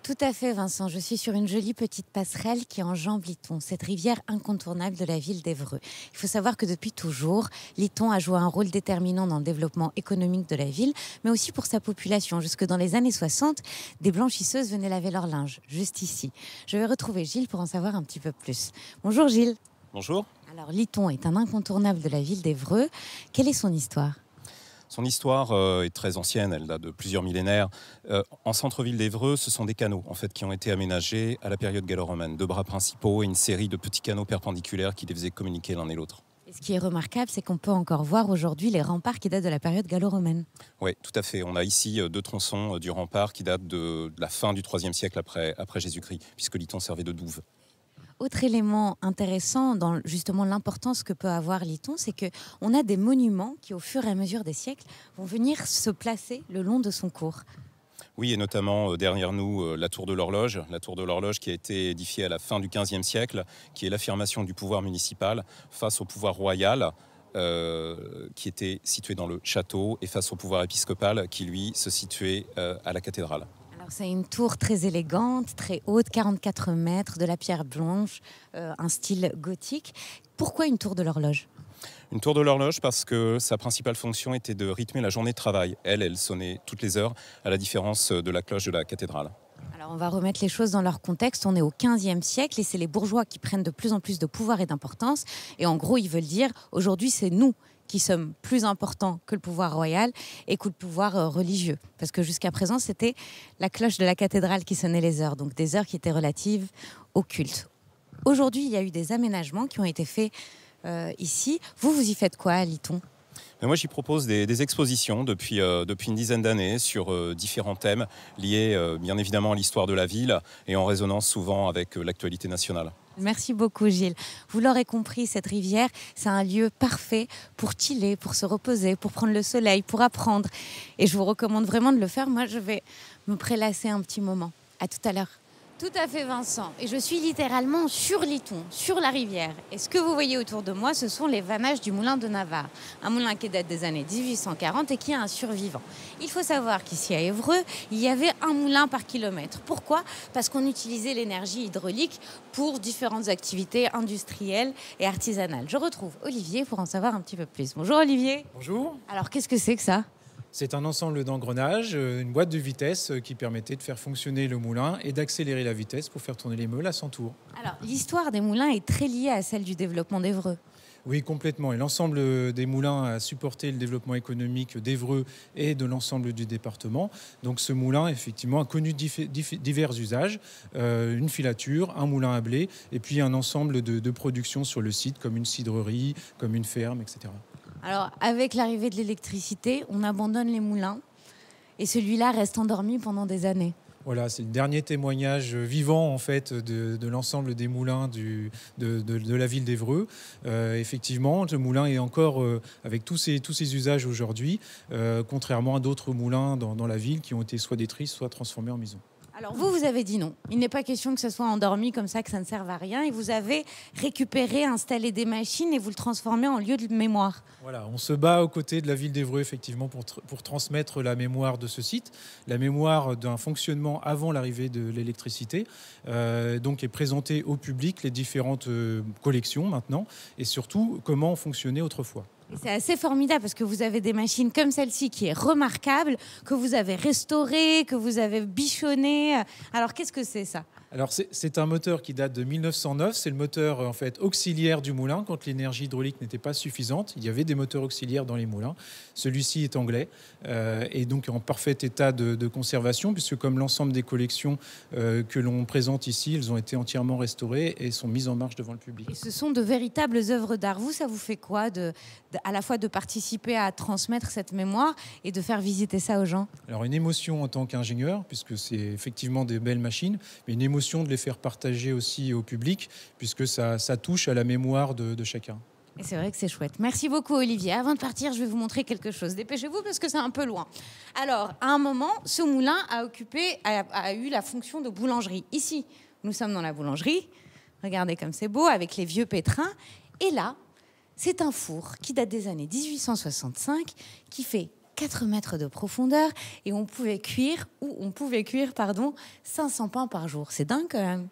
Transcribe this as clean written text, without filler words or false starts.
Tout à fait, Vincent. Je suis sur une jolie petite passerelle qui enjambe Lython, cette rivière incontournable de la ville d'Évreux. Il faut savoir que depuis toujours, Lython a joué un rôle déterminant dans le développement économique de la ville, mais aussi pour sa population. Jusque dans les années 60, des blanchisseuses venaient laver leur linge, juste ici. Je vais retrouver Gilles pour en savoir un petit peu plus. Bonjour Gilles. Bonjour. Alors Lython est un incontournable de la ville d'Évreux. Quelle est son histoire ? Son histoire est très ancienne, elle date de plusieurs millénaires. En centre-ville d'Évreux, ce sont des canaux en fait, qui ont été aménagés à la période gallo-romaine. Deux bras principaux et une série de petits canaux perpendiculaires qui les faisaient communiquer l'un et l'autre. Et ce qui est remarquable, c'est qu'on peut encore voir aujourd'hui les remparts qui datent de la période gallo-romaine. Oui, tout à fait. On a ici deux tronçons du rempart qui datent de la fin du IIIe siècle après Jésus-Christ, puisque Lython servait de douve. Autre élément intéressant dans justement l'importance que peut avoir Lython, c'est qu'on a des monuments qui, au fur et à mesure des siècles, vont venir se placer le long de son cours. Oui, et notamment derrière nous, la tour de l'horloge. La tour de l'horloge qui a été édifiée à la fin du XVe siècle, qui est l'affirmation du pouvoir municipal face au pouvoir royal, qui était situé dans le château, et face au pouvoir épiscopal, qui lui se situait à la cathédrale. C'est une tour très élégante, très haute, 44 mètres, de la pierre blanche, un style gothique. Pourquoi une tour de l'horloge ? Une tour de l'horloge parce que sa principale fonction était de rythmer la journée de travail. Elle sonnait toutes les heures, à la différence de la cloche de la cathédrale. Alors on va remettre les choses dans leur contexte. On est au XVe siècle et c'est les bourgeois qui prennent de plus en plus de pouvoir et d'importance. Et en gros, ils veulent dire, aujourd'hui, c'est nous qui sommes plus importants que le pouvoir royal et que le pouvoir religieux. Parce que jusqu'à présent, c'était la cloche de la cathédrale qui sonnait les heures, donc des heures qui étaient relatives au culte. Aujourd'hui, il y a eu des aménagements qui ont été faits ici. Vous y faites quoi à Lython ? Mais moi, j'y propose des expositions depuis une dizaine d'années sur différents thèmes liés bien évidemment à l'histoire de la ville et en résonance souvent avec l'actualité nationale. Merci beaucoup Gilles. Vous l'aurez compris, cette rivière, c'est un lieu parfait pour chiller, pour se reposer, pour prendre le soleil, pour apprendre. Et je vous recommande vraiment de le faire. Moi, je vais me prélasser un petit moment. À tout à l'heure. Tout à fait Vincent. Et je suis littéralement sur Lython, sur la rivière. Et ce que vous voyez autour de moi, ce sont les vannages du moulin de Navarre. Un moulin qui date des années 1840 et qui est un survivant. Il faut savoir qu'ici à Évreux, il y avait un moulin par kilomètre. Pourquoi ? Parce qu'on utilisait l'énergie hydraulique pour différentes activités industrielles et artisanales. Je retrouve Olivier pour en savoir un petit peu plus. Bonjour Olivier. Bonjour. Alors qu'est-ce que c'est que ça ? C'est un ensemble d'engrenages, une boîte de vitesse qui permettait de faire fonctionner le moulin et d'accélérer la vitesse pour faire tourner les meules à son tour. Alors, l'histoire des moulins est très liée à celle du développement d'Évreux. Oui, complètement. Et l'ensemble des moulins a supporté le développement économique d'Évreux et de l'ensemble du département. Donc ce moulin, effectivement, a connu divers usages. Une filature, un moulin à blé et puis un ensemble de productions sur le site, comme une cidrerie, comme une ferme, etc. Alors, avec l'arrivée de l'électricité, on abandonne les moulins et celui-là reste endormi pendant des années. Voilà, c'est le dernier témoignage vivant en fait de l'ensemble des moulins de la ville d'Évreux. Effectivement, le moulin est encore avec tous ses usages aujourd'hui, contrairement à d'autres moulins dans la ville qui ont été soit détruits, soit transformés en maisons. Alors vous avez dit non. Il n'est pas question que ça soit endormi comme ça, que ça ne serve à rien. Et vous avez récupéré, installé des machines et vous le transformez en lieu de mémoire. Voilà, on se bat aux côtés de la ville d'Évreux effectivement pour transmettre la mémoire de ce site, la mémoire d'un fonctionnement avant l'arrivée de l'électricité. Donc est présentée au public les différentes collections maintenant et surtout comment fonctionnait autrefois. C'est assez formidable parce que vous avez des machines comme celle-ci qui est remarquable, que vous avez restaurée, que vous avez bichonnée. Alors qu'est-ce que c'est ça ? Alors c'est un moteur qui date de 1909. C'est le moteur en fait auxiliaire du moulin quand l'énergie hydraulique n'était pas suffisante. Il y avait des moteurs auxiliaires dans les moulins. Celui-ci est anglais et donc en parfait état de conservation puisque comme l'ensemble des collections que l'on présente ici, elles ont été entièrement restaurées et sont mises en marche devant le public. Et ce sont de véritables œuvres d'art. Vous, ça vous fait quoi à la fois de participer à transmettre cette mémoire et de faire visiter ça aux gens ? Alors une émotion en tant qu'ingénieur puisque c'est effectivement des belles machines, mais une émotion de les faire partager aussi au public, puisque ça touche à la mémoire de chacun. Et c'est vrai que c'est chouette. Merci beaucoup Olivier. Avant de partir, je vais vous montrer quelque chose. Dépêchez-vous parce que c'est un peu loin. Alors, à un moment, ce moulin a eu la fonction de boulangerie. Ici, nous sommes dans la boulangerie. Regardez comme c'est beau, avec les vieux pétrins. Et là, c'est un four qui date des années 1865, qui fait 4 mètres de profondeur et on pouvait cuire 500 pains par jour. C'est dingue quand même.